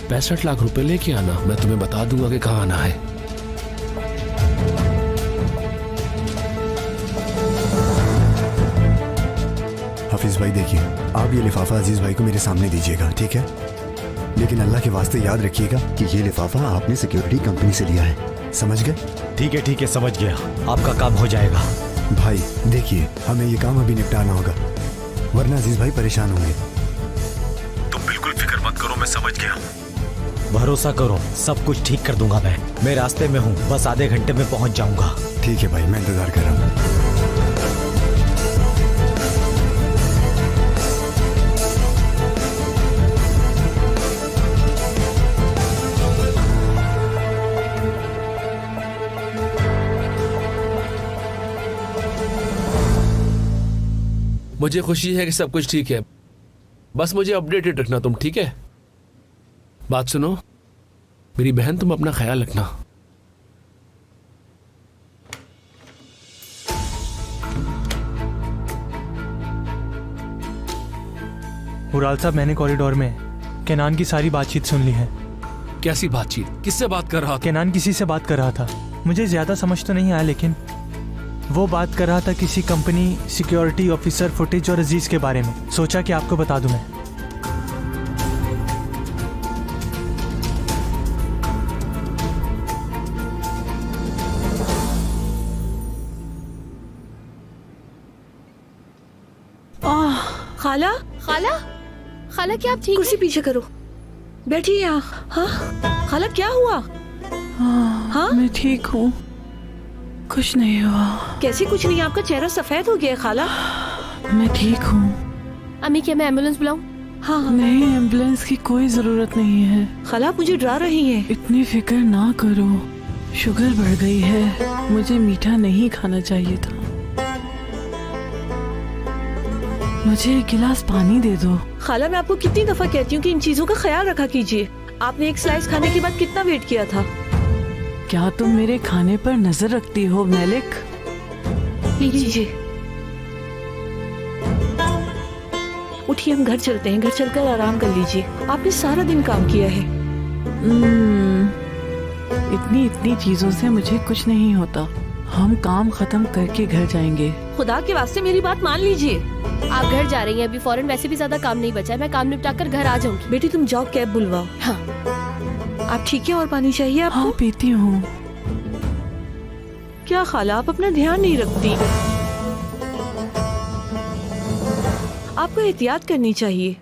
65 लाख रुपए लेके आना, मैं तुम्हें बता दूंगा कि कहाँ आना है। हाफिज भाई देखिए, आप ये लिफाफा अजीज भाई को मेरे सामने दीजिएगा, ठीक है? लेकिन अल्लाह के वास्ते याद रखिएगा कि ये लिफाफा आपने सिक्योरिटी कंपनी से लिया है, समझ गए? ठीक है, समझ गया। आपका काम हो जाएगा। भाई देखिए, हमें ये काम अभी निपटाना होगा, वरना अजीज भाई परेशान होंगे। तुम बिल्कुल फिक्र मत करो, मैं समझ गया। भरोसा करो, सब कुछ ठीक कर दूंगा। मैं रास्ते में हूँ, बस आधे घंटे में पहुँच जाऊंगा। ठीक है भाई, मैं इंतजार कर रहा हूँ। मुझे खुशी है कि सब कुछ ठीक है, बस मुझे अपडेटेड रखना तुम, ठीक है? बात सुनो मेरी बहन, तुम अपना ख्याल रखना। हुराल साहब, मैंने कॉरिडोर में केनान की सारी बातचीत सुन ली है। कैसी बातचीत? किससे बात कर रहा था? केनान किसी से बात कर रहा था, मुझे ज्यादा समझ तो नहीं आया, लेकिन वो बात कर रहा था किसी कंपनी सिक्योरिटी ऑफिसर फुटेज और अजीज के बारे में। सोचा कि आपको बता दूं मैं। खाला खाला, खाला क्या आप ठीक कुर्सी पीछे करो, बैठिए यहाँ। हाँ खाला, क्या हुआ? हाँ मैं ठीक हूँ, कुछ नहीं हुआ। कैसे कुछ नहीं? आपका चेहरा सफेद हो गया है खाला। मैं ठीक हूँ। अम्मी, क्या मैं एम्बुलेंस बुलाऊं? हाँ हाँ। नहीं, एम्बुलेंस की कोई जरूरत नहीं है। खाला आप मुझे डरा रही हैं। इतनी फिक्र ना करो, शुगर बढ़ गई है, मुझे मीठा नहीं खाना चाहिए था। मुझे एक गिलास पानी दे दो। खाला मैं आपको कितनी दफा कहती हूँ कि इन चीजों का ख्याल रखा कीजिए। आपने एक स्लाइस खाने के बाद कितना वेट किया था? क्या तुम मेरे खाने पर नजर रखती हो मेलिक? लीजिए। उठिए, हम घर चलते हैं, घर चलकर आराम कर लीजिए। आपने सारा दिन काम किया है। इतनी चीजों से मुझे कुछ नहीं होता। हम काम खत्म करके घर जाएंगे। खुदा के वास्ते मेरी बात मान लीजिए। आप घर जा रही हैं अभी फौरन, वैसे भी ज्यादा काम नहीं बचा है। मैं काम निपटा कर घर आ जाऊंगी। बेटी तुम जाओ, कैब बुलवाओ। हाँ। आप ठीक है? और पानी चाहिए आपको? हाँ पीती हूँ। क्या खाला आप अपना ध्यान नहीं रखती? आपको एहतियात करनी चाहिए।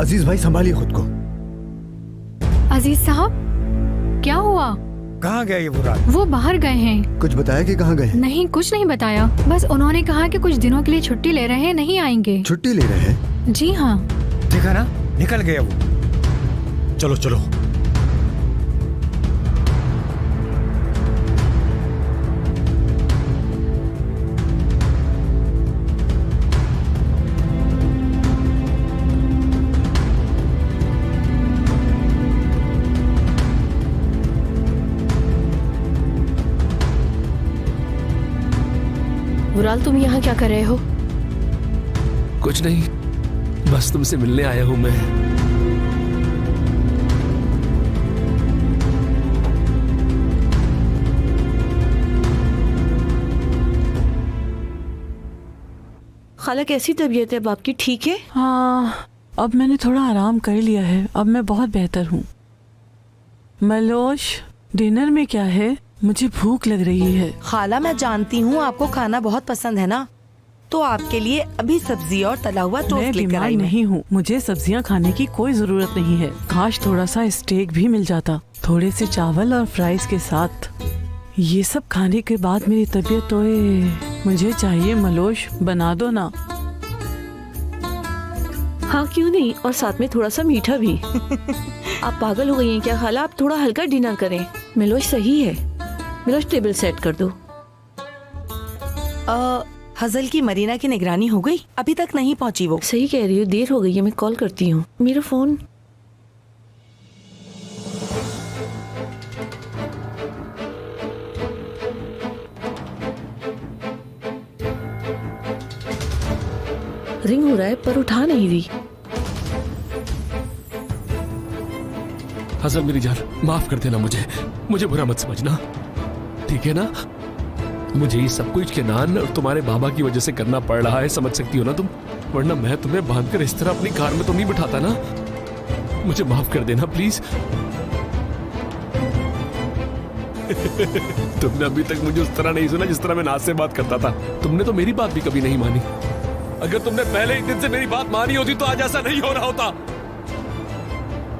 अजीज भाई संभालिए खुद को। अजीज साहब, क्या हुआ? कहाँ गया ये बुरा? वो बाहर गए हैं। कुछ बताया कि कहाँ गए? नहीं, कुछ नहीं बताया। बस उन्होंने कहा कि कुछ दिनों के लिए छुट्टी ले रहे हैं, नहीं आएंगे। छुट्टी ले रहे हैं? जी हाँ। देखा ना, निकल गया वो। चलो चलो। बुराल, तुम यहाँ क्या कर रहे हो? कुछ नहीं, बस तुमसे मिलने आया हूं मैं। खाला कैसी तबीयत है अब आपकी, ठीक है? हाँ, अब मैंने थोड़ा आराम कर लिया है। अब मैं बहुत बेहतर हूँ। मलोश, डिनर में क्या है? मुझे भूख लग रही है। खाला, मैं जानती हूँ आपको खाना बहुत पसंद है ना, तो आपके लिए अभी सब्जी और तला हुआ मैं टोस्ट लेकर बीमार आई मैं। नहीं हूँ, मुझे सब्जियाँ खाने की कोई जरूरत नहीं है। काश थोड़ा सा स्टेक भी मिल जाता, थोड़े से चावल और फ्राइज के साथ। ये सब खाने के बाद मेरी तबीयत तो मुझे चाहिए मलोश, बना दो ना। हाँ क्यों नहीं, और साथ में थोड़ा सा मीठा भी। आप पागल हो गई हैं क्या खाला? आप थोड़ा हल्का डिनर करें। मिलोश सही है, मिलोश टेबल सेट कर दो। हजल की मरीना की निगरानी हो गई? अभी तक नहीं पहुँची वो। सही कह रही हो, देर हो गई है, मैं कॉल करती हूँ। मेरा फोन। रिंग हो रहा है पर उठा नहीं रही। हसन मेरी जान, माफ कर देना मुझे बुरा मत समझना, ठीक है ना? मुझे ये सब कुछ के नान और तुम्हारे बाबा की वजह से करना पड़ रहा है, समझ सकती हो ना तुम? वरना मैं तुम्हें बांधकर इस तरह अपनी कार में तो नहीं बिठाता ना। मुझे माफ कर देना प्लीज। तुमने अभी तक मुझे उस तरह नहीं सुना जिस तरह मैं नाज से बात करता था। तुमने तो मेरी बात भी कभी नहीं मानी। अगर तुमने पहले ही दिन से मेरी बात मानी होती तो आज ऐसा नहीं हो रहा होता।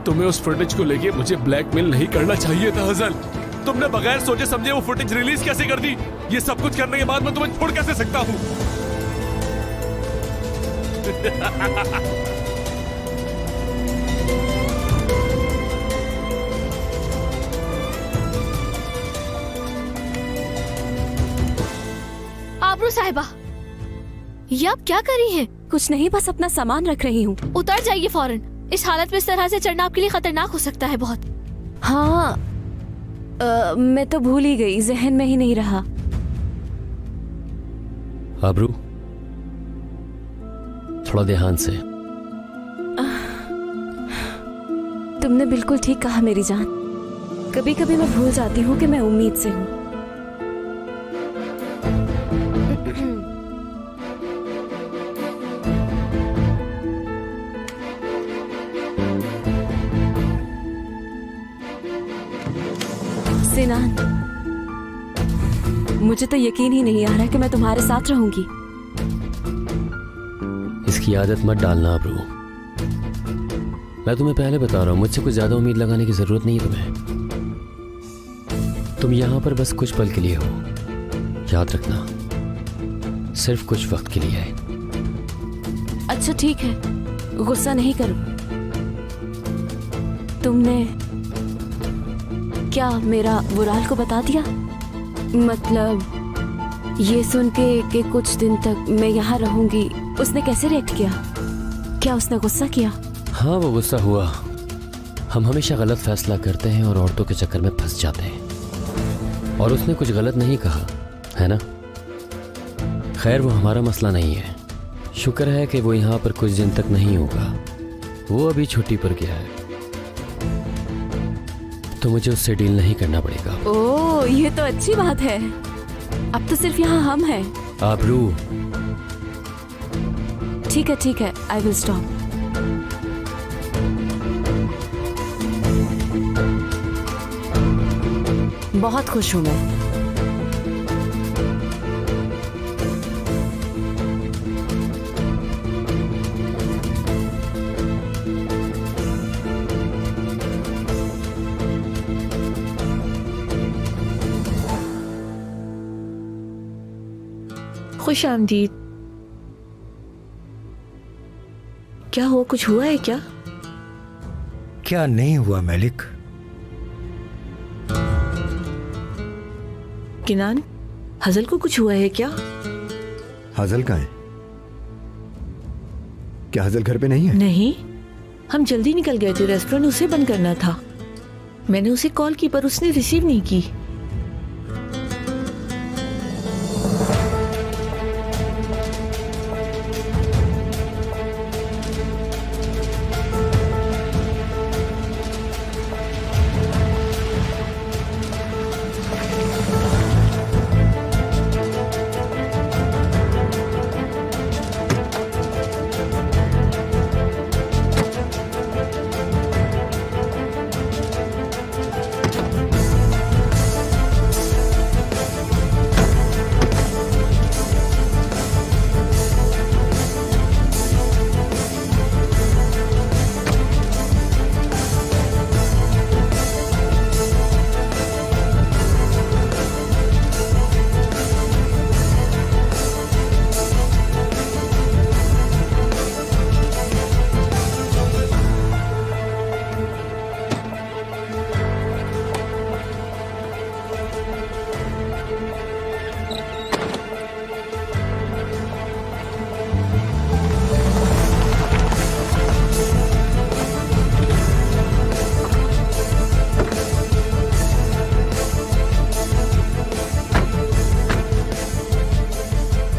तुम्हें उस फुटेज को लेके मुझे ब्लैकमेल नहीं करना चाहिए था हसन। तुमने बगैर सोचे समझे वो फुटेज रिलीज कैसे कर दी? ये सब कुछ करने के बाद मैं तुम्हें छोड़ कैसे सकता हूँ? आबरू साहिबा, ये आप क्या कर रही हैं? कुछ नहीं, बस अपना सामान रख रही हूँ। उतर जाइए फौरन। इस हालत में इस तरह से चढ़ना आपके लिए खतरनाक हो सकता है बहुत। हाँ, मैं तो भूल ही गई, जहन में ही नहीं रहा। आबरू, थोड़ा ध्यान से। तुमने बिल्कुल ठीक कहा मेरी जान। कभी कभी मैं भूल जाती हूँ कि मैं उम्मीद से हूँ। सिनान, मुझे तो यकीन ही नहीं आ रहा कि मैं तुम्हारे साथ रहूंगी। इसकी आदत मत डालना आबरू। मैं तुम्हें पहले बता रहा हूं, मुझसे कुछ ज्यादा उम्मीद लगाने की जरूरत नहीं है तुम्हें। तुम यहां पर बस कुछ पल के लिए हो, याद रखना, सिर्फ कुछ वक्त के लिए है। अच्छा ठीक है, गुस्सा नहीं करो। तुमने क्या मेरा बुराल को बता दिया? मतलब ये सुन के कि कुछ दिन तक मैं यहाँ रहूंगी, उसने कैसे रिएक्ट किया? क्या उसने गुस्सा किया? हाँ, वो गुस्सा हुआ। हम हमेशा गलत फैसला करते हैं और औरतों के चक्कर में फंस जाते हैं। और उसने कुछ गलत नहीं कहा, है ना? खैर, वो हमारा मसला नहीं है। शुक्र है कि वो यहाँ पर कुछ दिन तक नहीं होगा। वो अभी छुट्टी पर गया है, तो मुझे उससे डील नहीं करना पड़ेगा। ओह, ये तो अच्छी बात है। अब तो सिर्फ यहाँ हम हैं। आबरू, ठीक है, आई विल स्टॉप। बहुत खुश हूँ मैं। खुश आमदीद। क्या हुआ, कुछ हुआ है क्या? क्या नहीं हुआ मलिक? किनान, हजल को कुछ हुआ है क्या? हजल कहाँ है? क्या हजल घर पे नहीं है? नहीं, हम जल्दी निकल गए थे, रेस्टोरेंट उसे बंद करना था। मैंने उसे कॉल की पर उसने रिसीव नहीं की।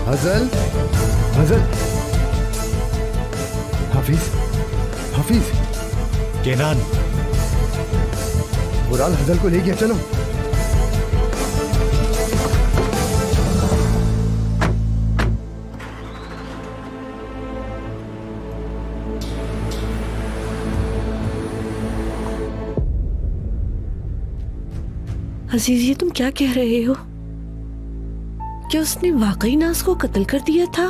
हजल, हजल, हाफिज, हाफिज, केनान, बुराल हजल को ले गया, चलो। अजीज, ये तुम क्या कह रहे हो? क्या उसने वाकई नाज को कत्ल कर दिया था?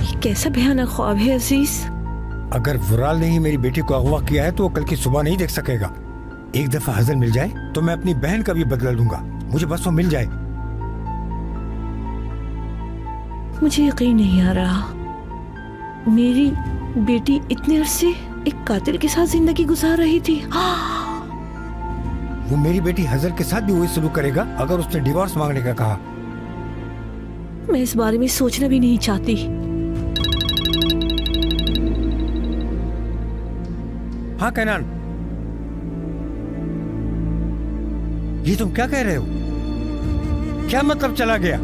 ये कैसा भयानक ख्वाब है अजीज? अगर वुराल ने ही मेरी बेटी को अगवा किया है तो वो कल की सुबह नहीं देख सकेगा। एक दफा हजल मिल जाए तो मैं अपनी बहन का भी बदला लूंगा। मुझे बस वो मिल जाए। मुझे यकीन नहीं आ रहा, मेरी बेटी इतने अरसे एक कातिल के साथ जिंदगी गुजार रही थी। वो मेरी बेटी हजल के साथ भी वही सलूक करेगा अगर उसने डिवोर्स मांगने का कहा। मैं इस बारे में सोचना भी नहीं चाहती। हाँ कैनान, ये तुम क्या कह रहे हो? क्या मतलब चला गया?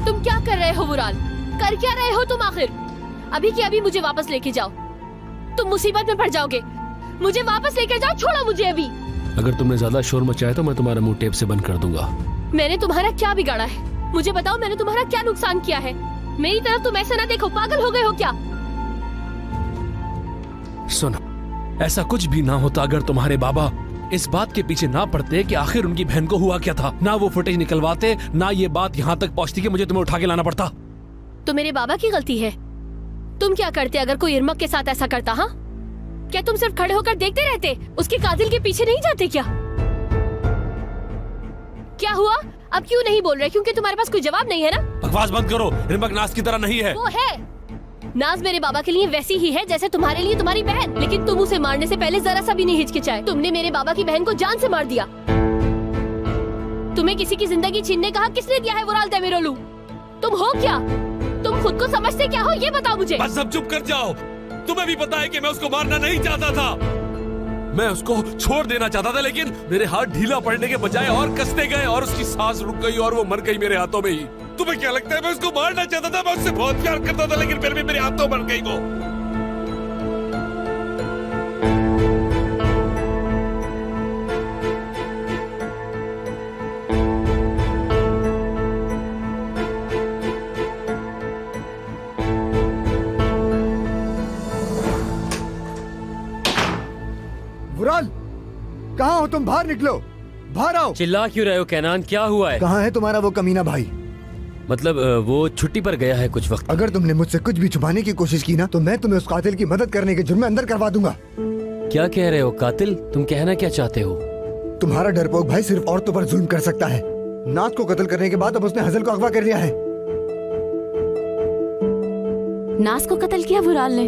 तुम क्या कर रहे हो वुराल? कर क्या रहे हो तुम आखिर? अभी की अभी मुझे वापस लेके जाओ, तुम मुसीबत में पड़ जाओगे। मुझे वापस लेकर जाओ, छोड़ो मुझे अभी। अगर तुमने ज्यादा शोर मचाया तो मैं तुम्हारा मुंह टेप से बंद कर दूंगा। मैंने तुम्हारा क्या बिगाड़ा है? मुझे बताओ, मैंने तुम्हारा क्या नुकसान किया है? मेरी तरफ तुम ऐसा ना देखो, पागल हो गए हो क्या? सुनो, ऐसा कुछ भी ना होता अगर तुम्हारे बाबा इस बात के पीछे ना पड़ते कि आखिर उनकी बहन को हुआ क्या था। ना वो फुटेज निकलवाते, ना ये बात यहाँ तक पहुँचती कि मुझे तुम्हें उठा के लाना पड़ता। तो मेरे बाबा की गलती है। तुम क्या करते अगर कोई इरमक के साथ ऐसा करता? हाँ, क्या तुम सिर्फ खड़े होकर देखते रहते? उसके कातिल के पीछे नहीं जाते क्या? क्या हुआ? अब क्यों नहीं बोल रहे? क्योंकि तुम्हारे पास कोई जवाब नहीं है ना? बकवास बंद करो, इरमक नाज की तरह नहीं है। वो है। नाज मेरे बाबा के लिए वैसी ही है जैसे तुम्हारे लिए तुम्हारी बहन। लेकिन तुम उसे मारने से पहले जरा सा भी नहीं हिचकिचाए। तुमने मेरे बाबा की बहन को जान से मार दिया। तुम्हें किसी की जिंदगी छीनने का हक किसने दिया है वुराल तेमिरोलू? तुम हो क्या? तुम खुद को समझते क्या हो, ये बताओ मुझे। बस अब चुप कर जाओ। तुम्हें भी पता है कि मैं उसको मारना नहीं चाहता था। मैं उसको छोड़ देना चाहता था, लेकिन मेरे हाथ ढीला पड़ने के बजाय और कसते गए और उसकी सांस रुक गई और वो मर गई मेरे हाथों में ही। तुम्हें क्या लगता है मैं उसको मारना चाहता था? मैं उससे बहुत प्यार करता था, लेकिन फिर भी मेरे हाथों मर गई वो। बुराल, कहाँ हो तुम? बाहर निकलो, बाहर आओ। चिल्ला क्यों रहे हो कैनान? क्या हुआ है? कहाँ है तुम्हारा वो कमीना भाई? मतलब वो छुट्टी पर गया है कुछ वक्त। अगर तुमने मुझसे कुछ भी छुपाने की कोशिश की ना तो मैं तुम्हें उस कातिल की मदद करने के जुर्म में अंदर करवा दूंगा। क्या कह रहे हो कातिल? तुम कहना क्या चाहते हो? तुम्हारा डरपोक भाई सिर्फ औरतों पर जुल्म कर सकता है। नाज को कत्ल करने के बाद अब उसने हजल को अगवा कर लिया है। नाज को कत्ल किया बुराल ने?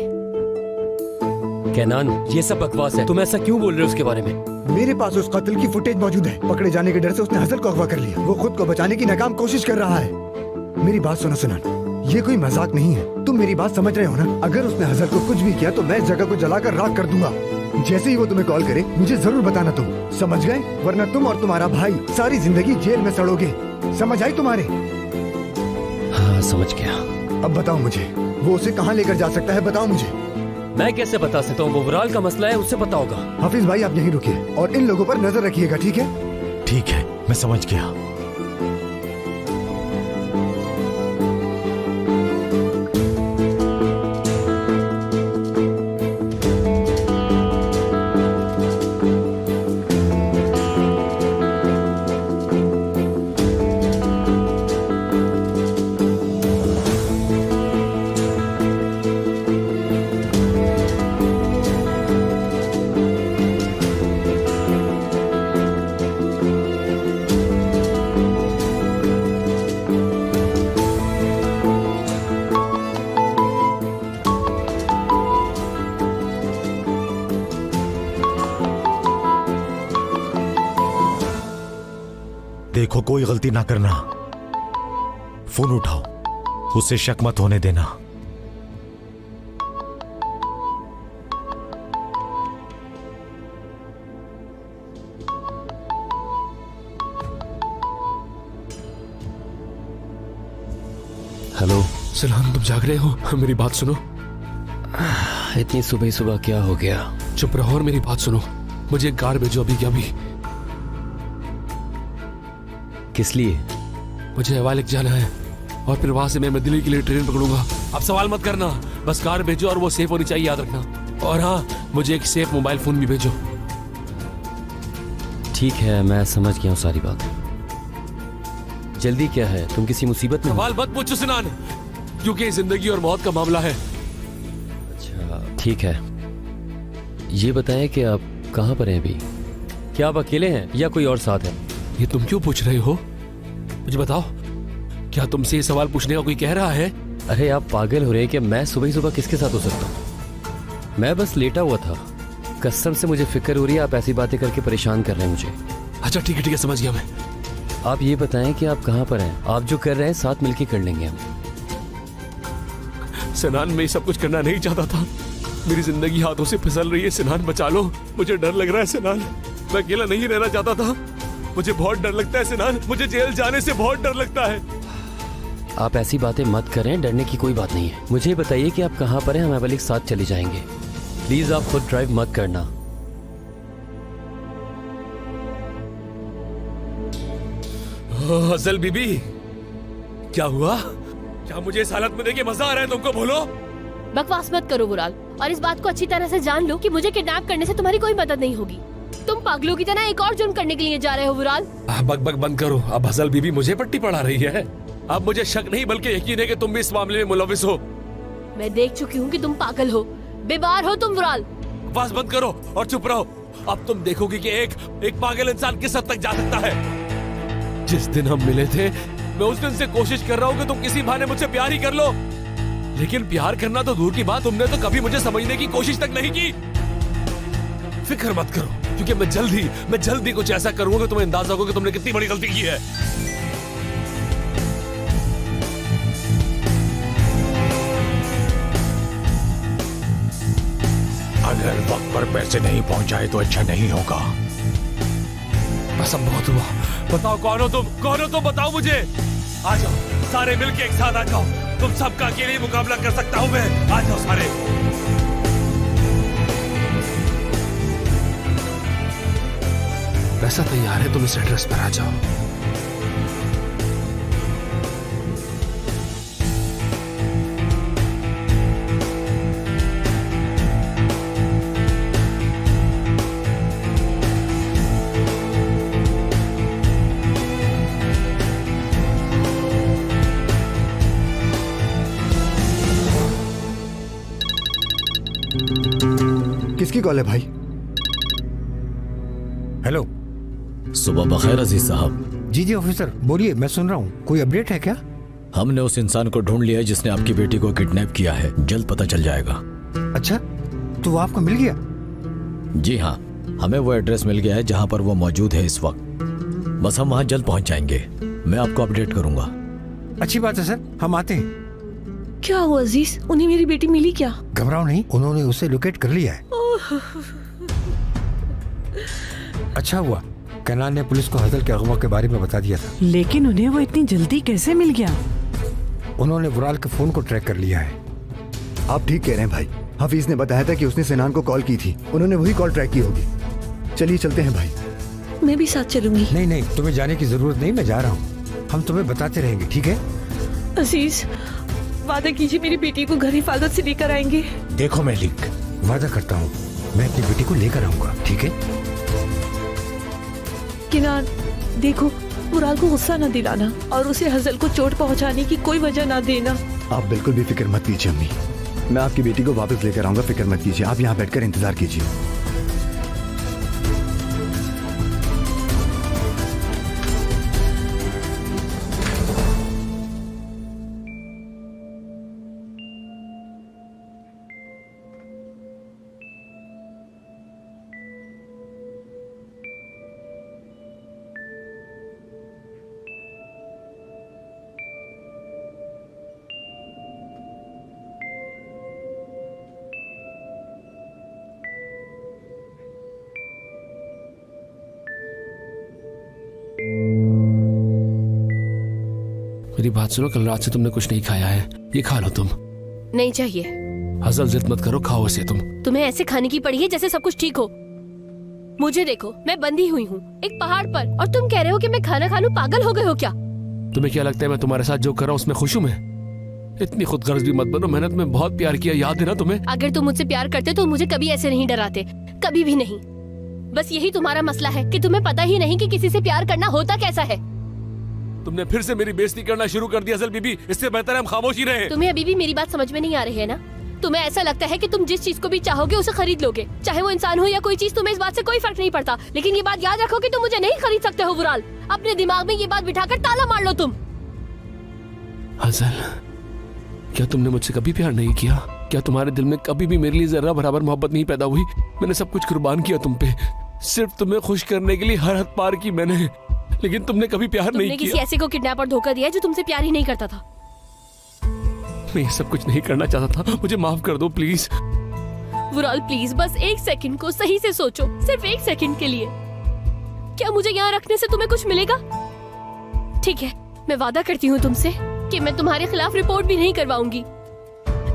कैनान, ये सब बकवास है। तुम ऐसा क्यों बोल रहे हो उसके बारे में? मेरे पास उस कत्ल की फुटेज मौजूद है। पकड़े जाने के डर से उसने हजल को अगवा कर लिया। वो खुद को बचाने की नाकाम कोशिश कर रहा है। मेरी बात सुनो सुनान, ये कोई मजाक नहीं है। तुम मेरी बात समझ रहे हो ना? अगर उसने हजल को कुछ भी किया तो मैं इस जगह को जलाकर राख कर दूंगा। जैसे ही वो तुम्हें कॉल करे मुझे जरूर बताना तुम, समझ गए? वरना तुम और तुम्हारा भाई सारी जिंदगी जेल में सड़ोगे। समझ आई तुम्हारे? हाँ, समझ गया। अब बताओ मुझे, वो उसे कहाँ लेकर जा सकता है? बताओ मुझे। मैं कैसे बता सकता हूँ? वो बुराल का मसला है, उससे पता होगा। हाफिज भाई आप यहीं रुकिए और इन लोगों पर नजर रखिएगा, ठीक है? ठीक है, मैं समझ गया। देखो, कोई गलती ना करना। फोन उठाओ, उससे शक मत होने देना। हेलो सिनान, तुम जाग रहे हो? मेरी बात सुनो। इतनी सुबह सुबह क्या हो गया? चुप रहो और मेरी बात सुनो। मुझे एक कार भेजो अभी क्या अभी। किस लिए? मुझे हवाले जाना है और फिर वहां से मैं दिल्ली के लिए ट्रेन पकड़ूंगा। अब सवाल मत करना, बस कार भेजो और वो सेफ होनी चाहिए, याद रखना। और हाँ, मुझे एक सेफ मोबाइल फोन भी भेजो। ठीक है, मैं समझ गया हूँ सारी बात। जल्दी क्या है? तुम किसी मुसीबत में हो? सवाल मत पूछो सिनान, क्योंकि जिंदगी और मौत का मामला है। अच्छा ठीक है, ये बताएं कि आप कहाँ पर हैं अभी? क्या आप अकेले हैं या कोई और साथ है? ये तुम क्यों पूछ रहे हो? मुझे बताओ, क्या तुमसे ये सवाल पूछने का कोई कह रहा है? अरे आप पागल हो रहे हैं कि मैं सुबह सुबह किसके साथ हो सकता हूँ? मैं बस लेटा हुआ था। कसम से मुझे फिक्र हो रही है, आप ऐसी बातें करके परेशान कर रहे हैं मुझे। अच्छा ठीक है, समझ गया मैं। आप ये बताएं कि आप कहाँ पर हैं? आप जो कर रहे हैं साथ मिलके कर लेंगे हम। सिनान, मैं ये सब कुछ करना नहीं चाहता था। मेरी जिंदगी हाथों से फिसल रही है। सिनान बचा लो, मुझे डर लग रहा है। सिनान, मैं अकेला नहीं रहना चाहता था। मुझे बहुत डर लगता है सिनान, मुझे जेल जाने से बहुत डर लगता है। आप ऐसी बातें मत करें, डरने की कोई बात नहीं है। मुझे बताइए कि आप कहाँ पर हैं, हम अवली के साथ चले जाएंगे। प्लीज आप खुद ड्राइव मत करना। हसल बीबी, क्या हुआ? क्या मुझे इस हालत में देखे मजा आ रहा है तुमको? बोलो। बकवास मत करो बुराल, और इस बात को अच्छी तरह से जान लो कि मुझे किडनैप करने से तुम्हारी कोई मदद नहीं होगी। तुम पागलों की तरह एक और जुर्म करने के लिए जा रहे हो बुराल। बक बक बंद करो। अब हसल बीबी मुझे पट्टी पढ़ा रही है। अब मुझे शक नहीं बल्कि यकीन है कि तुम भी इस मामले में मुलविस हो। मैं देख चुकी हूँ कि तुम पागल हो, बेबार हो तुम बुराल। बस बंद करो और चुप रहो। अब तुम देखोगी कि एक पागल इंसान किस हद तक जा सकता है। जिस दिन हम मिले थे, मैं उस दिन से कोशिश कर रहा हूँ कि तुम किसी बहाने मुझसे प्यार ही कर लो, लेकिन प्यार करना तो दूर की बात, तुमने तो कभी मुझे समझने की कोशिश तक नहीं की। फिक्र मत करो, क्योंकि मैं जल्दी कुछ ऐसा करूंगा कि तुम्हें अंदाजा होगा कि तुमने कितनी बड़ी गलती की है। अगर वक्त पर पैसे नहीं पहुंचाए तो अच्छा नहीं होगा। बस अब बहुत हुआ। बताओ कौन हो तुम? कौन हो तुम? बताओ मुझे। आ जाओ सारे मिलके एक साथ आ जाओ। तुम सबका अकेले ही मुकाबला कर सकता हूं मैं। आ जाओ सारे। पैसा तैयार है, तुम इस एड्रेस पर आ जाओ। किसकी कॉल है भाई? हेलो, सुबह बखैर अजीज साहब। जी जी ऑफिसर, बोलिए, मैं सुन रहा हूँ। कोई अपडेट है क्या? हमने उस इंसान को ढूंढ लिया है जिसने आपकी बेटी को किडनैप किया है। जल्द पता चल जाएगा। अच्छा, तो वो आपको मिल गया? जी हाँ, हमें वो एड्रेस मिल गया है जहाँ पर वो मौजूद है इस वक्त। बस हम वहाँ जल्द पहुँच जाएंगे। मैं आपको अपडेट करूंगा। अच्छी बात है सर, हम आते हैं। क्या हुआ अजीज, उन्हें मेरी बेटी मिली क्या? घबराओ नहीं, उन्होंने उसे लोकेट कर लिया है। अच्छा हुआ कनान ने पुलिस को हजल के अगवा के बारे में बता दिया था। लेकिन उन्हें वो इतनी जल्दी कैसे मिल गया? उन्होंने वुराल के फोन को ट्रैक कर लिया है। आप ठीक कह रहे हैं भाई। हफीज ने बताया था कि उसने सिनान को कॉल की थी, उन्होंने वही कॉल ट्रैक की होगी। चलिए चलते हैं भाई। मैं भी साथ चलूंगी। नहीं नहीं, तुम्हें जाने की जरूरत नहीं, मैं जा रहा हूँ। हम तुम्हें बताते रहेंगे, ठीक है? अजीज, वादा कीजिए मेरी बेटी को घर हिफाजत से लेकर आएंगे। देखो मलिक, वादा करता हूँ मैं अपनी बेटी को लेकर आऊंगा, ठीक है? किनान, देखो, मुराद को गुस्सा न दिलाना और उसे हजल को चोट पहुंचाने की कोई वजह ना देना। आप बिल्कुल भी फिक्र मत कीजिए अम्मी, मैं आपकी बेटी को वापस लेकर आऊंगा। फिक्र मत कीजिए, आप यहाँ बैठकर इंतजार कीजिए। मेरी बात सुनो, कल रात से तुमने कुछ नहीं खाया है, ये खा लो तुम। नहीं चाहिए। हजल जिद मत करो, खाओ इसे तुम। तुम्हें ऐसे खाने की पड़ी है जैसे सब कुछ ठीक हो। मुझे देखो, मैं बंधी हुई हूँ एक पहाड़ पर और तुम कह रहे हो कि मैं खाना खा लूं। पागल हो गए हो क्या? तुम्हें क्या लगता है मैं तुम्हारे साथ जो कर रहा हूँ उसमें खुश हूँ? मैं इतनी खुदगर्ज भी मत बनो, मैंने तुम्हें बहुत प्यार किया, याद है ना तुम्हें? अगर तुम मुझसे प्यार करते तो मुझे कभी ऐसे नहीं डराते, कभी भी नहीं। बस यही तुम्हारा मसला है कि तुम्हें पता ही नहीं कि किसी से प्यार करना होता कैसा है। तुमने फिर से मेरी बेइज्जती करना शुरू कर दिया असल बीबी, इससे बेहतर है हम खामोश ही रहे। तुम्हें अभी भी मेरी बात समझ में नहीं आ रही है ना? तुम्हें ऐसा लगता है कि तुम जिस चीज को भी चाहोगे उसे खरीद लोगे, चाहे वो इंसान हो या कोई चीज। तुम्हें इस बात से कोई फर्क नहीं पड़ता, लेकिन ये बात याद रखो कि तुम मुझे नहीं खरीद सकते हो वुराल। अपने दिमाग में ये बात बिठाकर ताला मार लो तुम। हजल, क्या तुमने मुझसे कभी प्यार नहीं किया? क्या तुम्हारे दिल में कभी भी मेरे लिए जरा बराबर मोहब्बत नहीं पैदा हुई? मैंने सब कुछ कुर्बान किया तुम पे, सिर्फ तुम्हें खुश करने के लिए हर हद पार की मैंने, लेकिन तुमने कभी प्यार नहीं किया। किसी ऐसे को किडनैप और धोखा दिया जो तुमसे प्यार ही नहीं करता था। मैं ये सब कुछ नहीं करना चाहता था, मुझे माफ कर दो प्लीज। वुराल प्लीज, बस एक सेकंड को सही से सोचो, सिर्फ एक सेकंड के लिए। क्या मुझे यहाँ रखने से तुम्हें कुछ मिलेगा? ठीक है, मैं वादा करती हूँ तुमसे कि मैं तुम्हारे खिलाफ रिपोर्ट भी नहीं करवाऊंगी।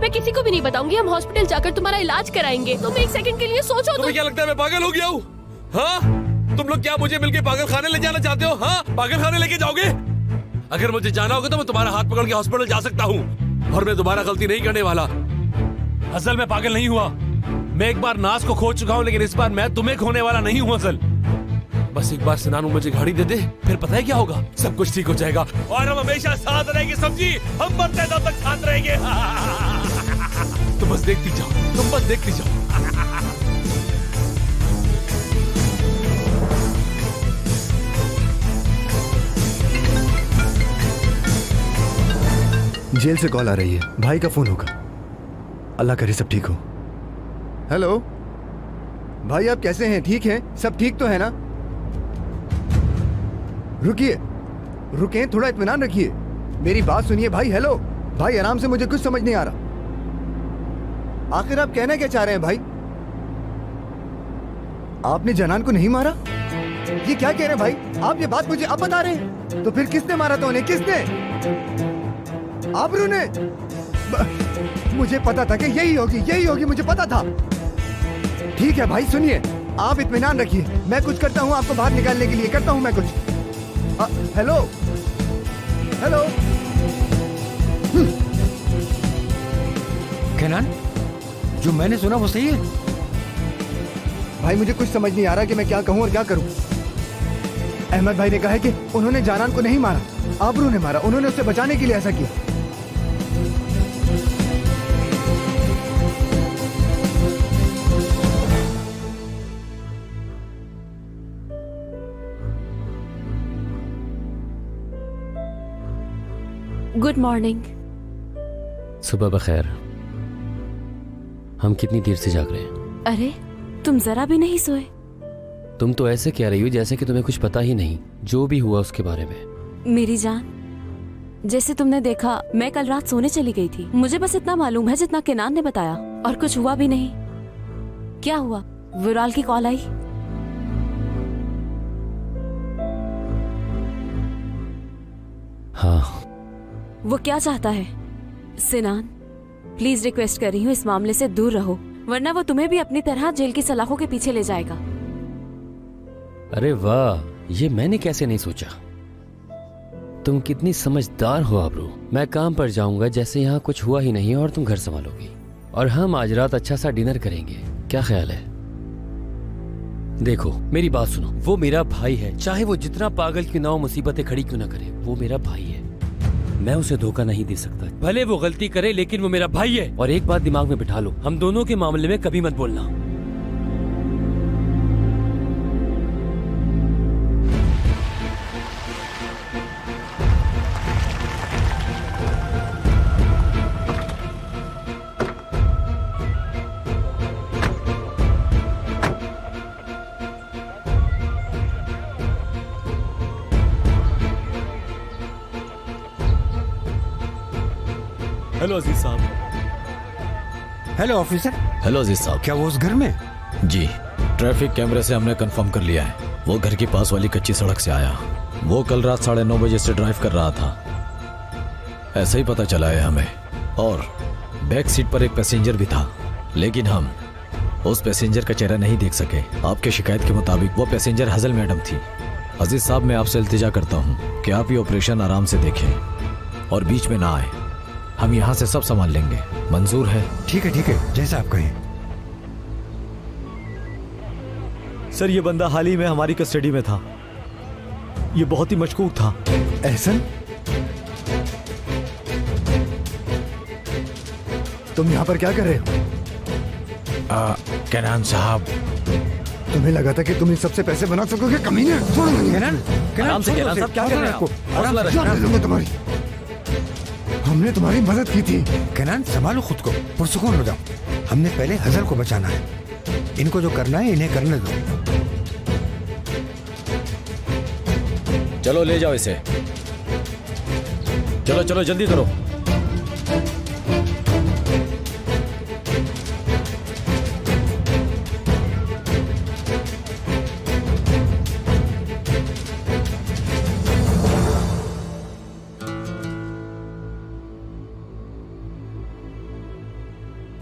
मैं किसी को भी नहीं बताऊंगी। हम हॉस्पिटल जाकर तुम्हारा इलाज कराएंगे। तुम एक सेकंड के लिए सोचो। तुम्हें क्या लगता है मैं पागल हो गया हूँ? हाँ, तुम लोग क्या मुझे मिलके पागल खाने ले जाना चाहते हो? हाँ, पागल खाने लेके जाओगे? अगर मुझे जाना होगा तो मैं तुम्हारा हाथ पकड़ के हॉस्पिटल जा सकता हूँ, और मैं दोबारा गलती नहीं करने वाला। असल मैं पागल नहीं हुआ, मैं एक बार नाज को खो चुका हूँ, लेकिन इस बार मैं तुम्हें खोने वाला नहीं हूँ। असल बस एक बार सिनानू मुझे गाड़ी दे दे, फिर पता है क्या होगा? सब कुछ ठीक हो जाएगा और हम हमेशा साथ रहेंगे। समझी? हम मरते तब तक साथ रहेंगे। तुम बस देखती जाओ, तुम बस देखती जाओ। जेल से कॉल आ रही है, भाई का फोन होगा। अल्लाह करे सब ठीक हो। हेलो भाई, आप कैसे हैं? ठीक हैं? सब ठीक तो है ना? रुकिए रुकिए, थोड़ा इत्मीनान रखिए, मेरी बात सुनिए भाई। हेलो भाई, आराम से, मुझे कुछ समझ नहीं आ रहा। आखिर आप कहना क्या चाह रहे हैं भाई? आपने जनान को नहीं मारा? ये क्या कह रहे हैं भाई आप? ये बात मुझे अब बता रहे हैं? तो फिर किसने मारा था उन्हें? किसने? आबरू ने? मुझे पता था कि यही होगी, मुझे पता था। ठीक है भाई, सुनिए, आप इत्मीनान रखिए, मैं कुछ करता हूँ आपको बाहर निकालने के लिए, करता हूँ मैं कुछ। हेलो हेलो केनान, जो मैंने सुना वो सही है? भाई मुझे कुछ समझ नहीं आ रहा कि मैं क्या कहूँ और क्या करूँ। अहमद भाई ने कहा है कि उन्होंने जानान को नहीं मारा, आबरू ने मारा, उन्होंने उसे बचाने के लिए ऐसा किया। Good morning. सुबह बखैर। हम कितनी देर से जाग रहे हैं? अरे तुम जरा भी नहीं सोए? तुम तो ऐसे कह रही हो जैसे कि तुम्हें कुछ पता ही नहीं जो भी हुआ उसके बारे में। मेरी जान, जैसे तुमने देखा मैं कल रात सोने चली गई थी। मुझे बस इतना मालूम है जितना केनान ने बताया, और कुछ हुआ भी नहीं। क्या हुआ? विराल की कॉल आई। हाँ। वो क्या चाहता है? सिनान, प्लीज रिक्वेस्ट कर रही हूँ इस मामले से दूर रहो, वरना वो तुम्हें भी अपनी तरह जेल की सलाखों के पीछे ले जाएगा। अरे वाह, ये मैंने कैसे नहीं सोचा। तुम कितनी समझदार हो आबरू। मैं काम पर जाऊंगा जैसे यहाँ कुछ हुआ ही नहीं और तुम घर संभालोगी, और हम आज रात अच्छा सा डिनर करेंगे। क्या ख्याल है? देखो मेरी बात सुनो, वो मेरा भाई है, चाहे वो जितना पागल क्यों ना हो, मुसीबतें खड़ी क्यों ना करे, वो मेरा भाई है। मैं उसे धोखा नहीं दे सकता। भले वो गलती करे लेकिन वो मेरा भाई है। और एक बात दिमाग में बिठा लो, हम दोनों के मामले में कभी मत बोलना। हेलो अजीज साहब। Hello officer. हेलो अजीज साहब। क्या वो उस घर में? जी, ट्रैफिक कैमरे से हमने कंफर्म कर लिया है। वो घर के पास वाली कच्ची सड़क से आया। वो कल रात 9:30 बजे से ड्राइव कर रहा था, ऐसा ही पता चला है हमें। और बैक सीट पर एक पैसेंजर भी था, लेकिन हम उस पैसेंजर का चेहरा नहीं देख सके। आपके शिकायत के मुताबिक वो पैसेंजर हजल मैडम थी। अजीज साहब, मैं आपसे इल्तिजा करता हूँ कि आप ये ऑपरेशन आराम से देखें और बीच में ना आए। हम यहाँ से सब संभाल लेंगे। मंजूर है? ठीक है, जैसा आप कहें। सर, ये बंदा हाल ही में हमारी कस्टडी में था। ये बहुत ही मशकूक था। एहसन, तुम यहाँ पर क्या कर रहे हो? केनान साहब, तुम्हें लगा था कि तुम इन सबसे पैसे बना सकोगे? कमीने, छोड़ो मुझे। आराम से केनान साहब, क्या कर रहे हैं आप? हौसला रखें। जान ले लूंगा तुम्हारी। हमने तुम्हारी मदद की थी। केनान, संभालो खुद को, पुरसुकून हो जाओ। हमने पहले हजल को बचाना है। इनको जो करना है इन्हें करने दो। चलो ले जाओ इसे। चलो चलो जल्दी करो।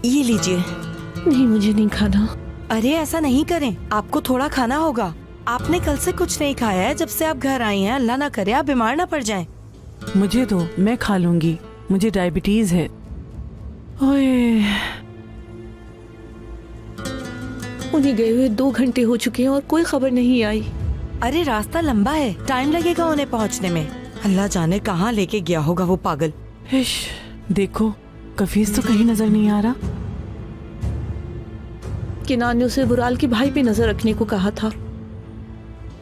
ये लीजिए। नहीं, मुझे नहीं खाना। अरे ऐसा नहीं करें, आपको थोड़ा खाना होगा। आपने कल से कुछ नहीं खाया है जब से आप घर आई हैं। अल्लाह ना करे आप बीमार ना पड़ जाएं। मुझे दो, मैं खा लूंगी। मुझे डायबिटीज है। ओए, उन्हें गए हुए 2 घंटे हो चुके हैं और कोई खबर नहीं आई। अरे रास्ता लंबा है, टाइम लगेगा उन्हें पहुंचने में। अल्लाह जाने कहाँ लेके गया होगा वो पागल। इश, देखो कफीज तो कहीं नजर नहीं आ रहा। किनान ने उसे बुराल के भाई पे नजर रखने को कहा था।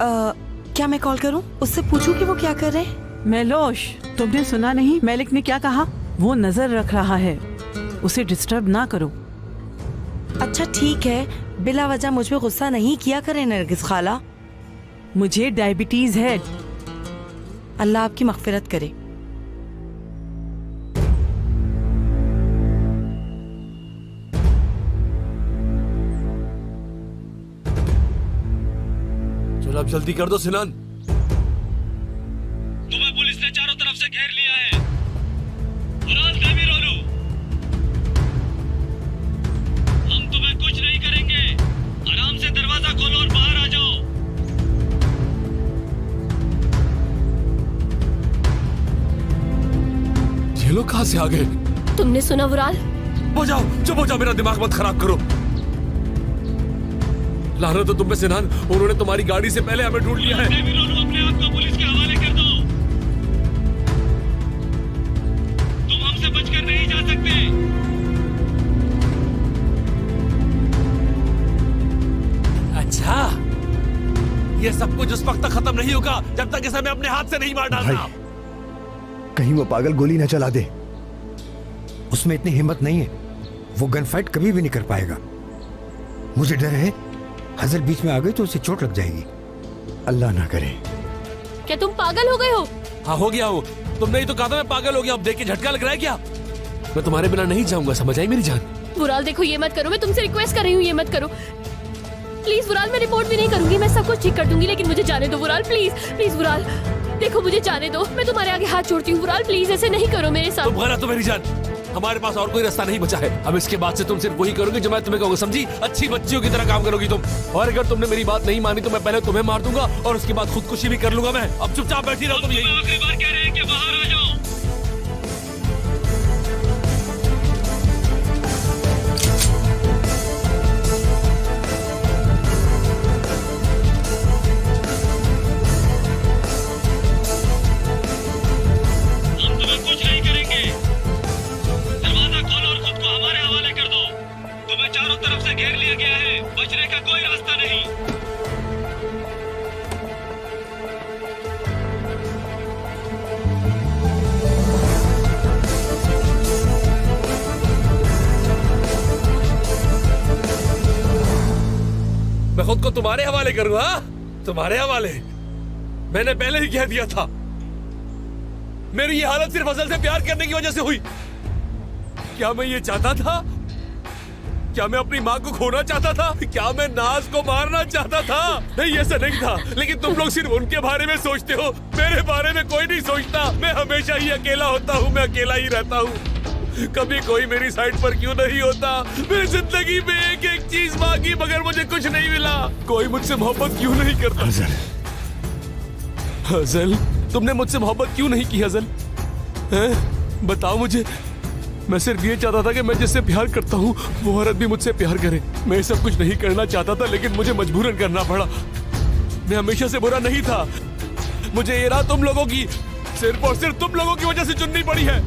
क्या मैं कॉल करूं? उससे पूछूं कि वो क्या कर रहे हैं? मेलोश, तुमने सुना नहीं मेलिक ने क्या कहा? वो नजर रख रहा है, उसे डिस्टर्ब ना करो। अच्छा ठीक है, बिला वजह मुझ पे गुस्सा नहीं किया करें नरगिस खाला। मुझे डायबिटीज है। अल्लाह आपकी मगफिरत करे। चलो अब जल्दी कर दो सिनान। तुम्हें पुलिस ने चारों तरफ से घेर लिया है। रोलू, हम तुम्हें कुछ नहीं करेंगे। आराम से दरवाजा खोलो और बाहर आ जाओ। ये लोग कहाँ से आ गए? तुमने सुना बुराल? चुप हो जाओ, मेरा दिमाग मत खराब करो। लानत तो तुम पे सिनान, उन्होंने तुम्हारी गाड़ी से पहले हमें ढूंढ लिया है। अपने आप को पुलिस के हवाले कर दो। तुम हमसे बचकर नहीं जा सकते। अच्छा, ये सब कुछ उस वक्त तक खत्म नहीं होगा जब तक इसे मैं अपने हाथ से नहीं मार डालता। कहीं वो पागल गोली न चला दे। उसमें इतनी हिम्मत नहीं है, वो गन फाइट कभी भी नहीं कर पाएगा। मुझे डर है हजल बीच में आ गई तो उसे चोट लग जाएगी। अल्लाह ना करे। क्या तुम पागल हो गए हो? हाँ हो गया हूँ। तुमने ही तो कहा था मैं पागल हो गया। अब देख के झटका लग रहा है क्या? मैं तुम्हारे बिना नहीं जाऊंगा, समझ आई मेरी जान? बुराल देखो, ये मत करो, मैं तुमसे रिक्वेस्ट कर रही हूँ, ये मत करो प्लीज बुराल। मैं रिपोर्ट भी नहीं करूंगी, मैं सब कुछ ठीक कर दूंगी, लेकिन मुझे जाने दो बुराल, प्लीज प्लीज बुराल। देखो मुझे जाने दो, मैं तुम्हारे आगे हाथ जोड़ती हूँ बुराल, प्लीज ऐसे नहीं करो मेरे साथ। तुम गलत हो मेरी जान, हमारे पास और कोई रास्ता नहीं बचा है। अब इसके बाद से तुम सिर्फ वही करोगे जो मैं तुम्हें कहूँगा, समझी? अच्छी बच्चियों की तरह काम करोगी तुम। और अगर तुमने मेरी बात नहीं मानी तो मैं पहले तुम्हें मार दूंगा और उसके बाद खुदकुशी भी कर लूंगा मैं। अब चुपचाप बैठी रहो तुम यही। आखिरी बार कह रहे हैं कि बाहर आ जाओ। घेर लिया गया है, बचने का कोई रास्ता नहीं। मैं खुद को तुम्हारे हवाले करूंगा? तुम्हारे हवाले? मैंने पहले ही कह दिया था, मेरी ये हालत सिर्फ असल से प्यार करने की वजह से हुई। क्या मैं ये चाहता था? क्या मैं अपनी माँ को खोना चाहता था? क्या मैं नाज को मारना चाहता था? नहीं, ऐसा नहीं था। लेकिन तुम लोग सिर्फ उनके बारे में सोचते हो, मेरे बारे में कोई नहीं सोचता। मैं हमेशा ही अकेला होता हूँ, मैं अकेला ही रहता हूँ। कभी कोई मेरी साइड पर क्यों नहीं होता? मेरी जिंदगी में एक एक चीज मांगी मगर मुझे कुछ नहीं मिला। कोई मुझसे मोहब्बत क्यों नहीं करता? हजल, तुमने मुझसे मोहब्बत क्यों नहीं की हजल? बताओ मुझे। मैं सिर्फ ये चाहता था कि मैं जिससे प्यार करता हूँ वो औरत भी मुझसे प्यार करे। मैं ये सब कुछ नहीं करना चाहता था, लेकिन मुझे मजबूरन करना पड़ा। मैं हमेशा से बुरा नहीं था। मुझे ये राह तुम लोगों की, सिर्फ और सिर्फ तुम लोगों की वजह से चुननी पड़ी है।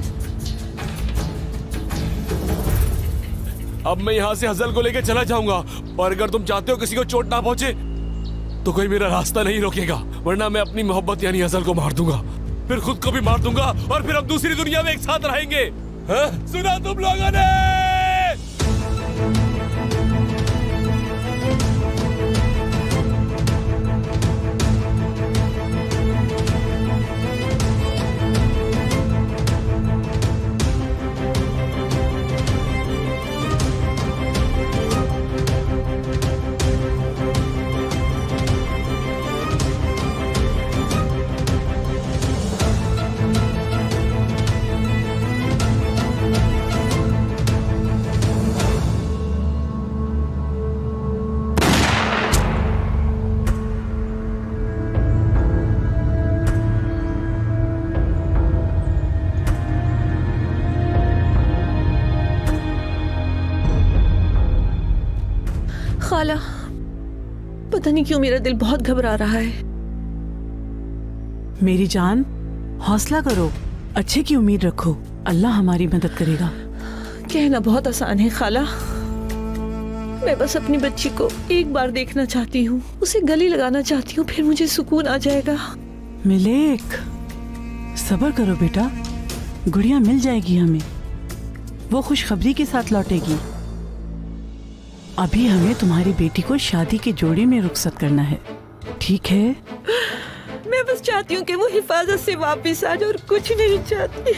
अब मैं यहाँ से हजल को लेकर चला जाऊंगा, और अगर तुम चाहते हो किसी को चोट ना पहुंचे तो कोई मेरा रास्ता नहीं रोकेगा, वरना मैं अपनी मोहब्बत यानी हजल को मार दूंगा, फिर खुद को भी मार दूंगा, और फिर हम दूसरी दुनिया में एक साथ रहेंगे। सुना तुम लोगों ने? खाला, पता नहीं क्यों मेरा दिल बहुत घबरा रहा है। मेरी जान, हौसला करो, अच्छे की उम्मीद रखो, अल्लाह हमारी मदद करेगा। कहना बहुत आसान है खाला, मैं बस अपनी बच्ची को एक बार देखना चाहती हूँ, उसे गले लगाना चाहती हूँ, फिर मुझे सुकून आ जाएगा। मिलेक, सब्र करो बेटा, गुड़िया मिल जाएगी हमें, वो खुशखबरी के साथ लौटेगी। अभी हमें तुम्हारी बेटी को शादी के जोड़े में रुखसत करना है, ठीक है? मैं बस चाहती हूँ कि वो हिफाजत से वापस आ जाए और कुछ नहीं चाहती।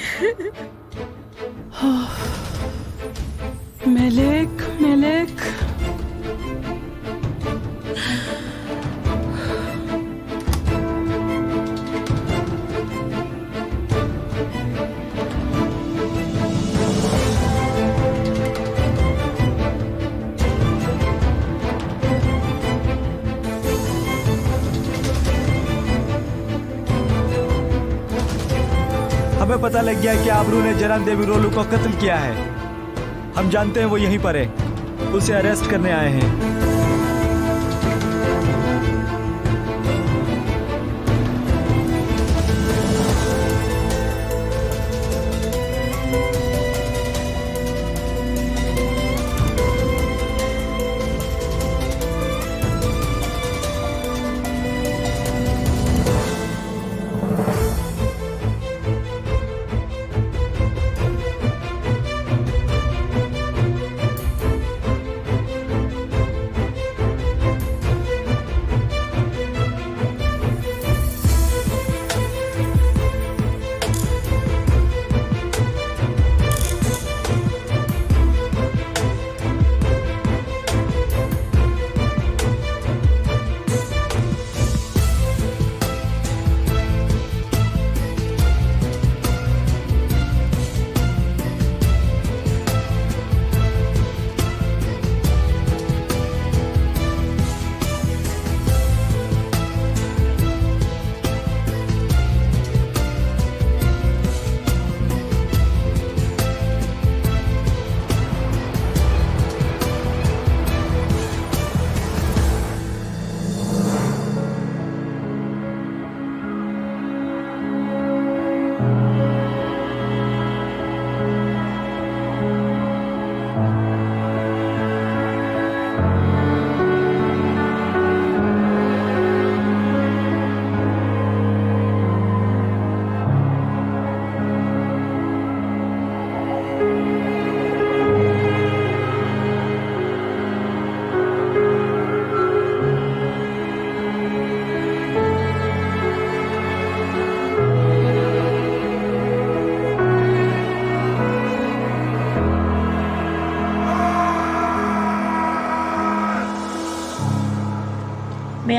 मलिक, मलिक, हमें पता लग गया कि आबरू ने जनाब देवी रोलू को कत्ल किया है। हम जानते हैं वो यहीं पर है, उसे अरेस्ट करने आए हैं।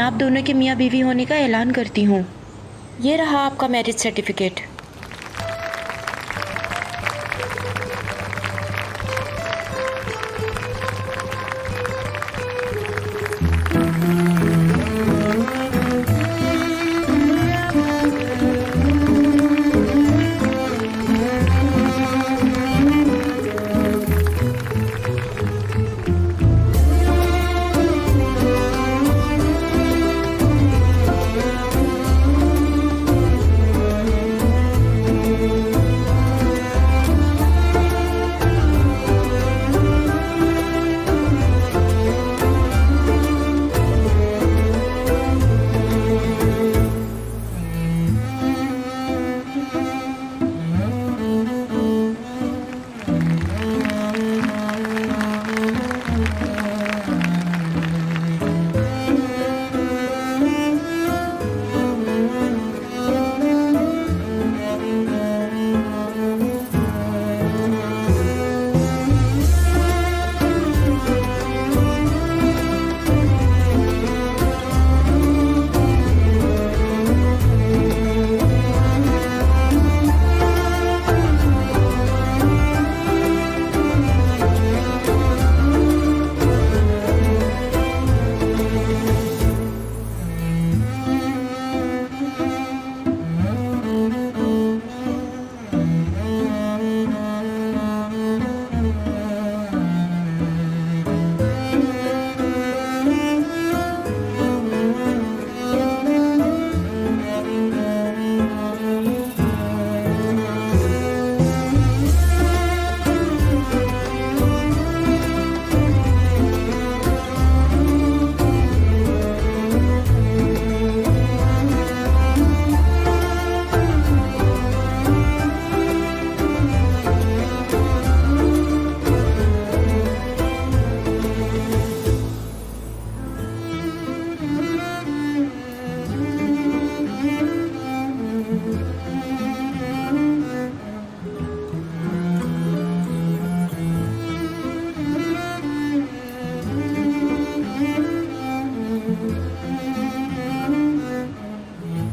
आप दोनों के मियाँ बीवी होने का ऐलान करती हूँ। ये रहा आपका मैरिज सर्टिफिकेट।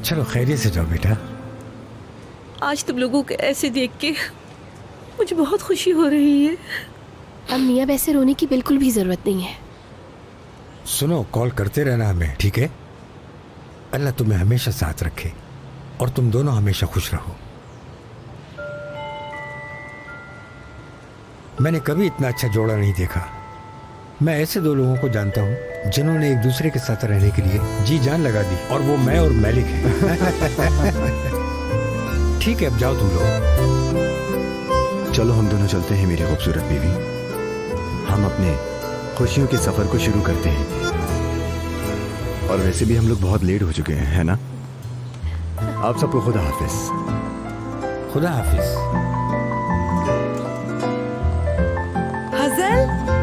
चलो खैरियत से जाओ बेटा। आज तुम लोगों को ऐसे देख के मुझे बहुत खुशी हो रही है। अब मियाँ वैसे रोने की बिल्कुल भी जरूरत नहीं है। सुनो, कॉल करते रहना हमें, ठीक है? अल्लाह तुम्हें हमेशा साथ रखे और तुम दोनों हमेशा खुश रहो। मैंने कभी इतना अच्छा जोड़ा नहीं देखा। मैं ऐसे दो लोगों को जानता हूँ जिन्होंने एक दूसरे के साथ रहने के लिए जी जान लगा दी, और वो मैं और मैलिक है। ठीक है, अब जाओ तुम लोग। चलो हम दोनों चलते हैं मेरी खूबसूरत बीवी। हम अपने खुशियों के सफर को शुरू करते हैं। और वैसे भी हम लोग बहुत लेट हो चुके हैं, है ना? आप सबको खुदा हाफिज। खुदा हाफिज। हजल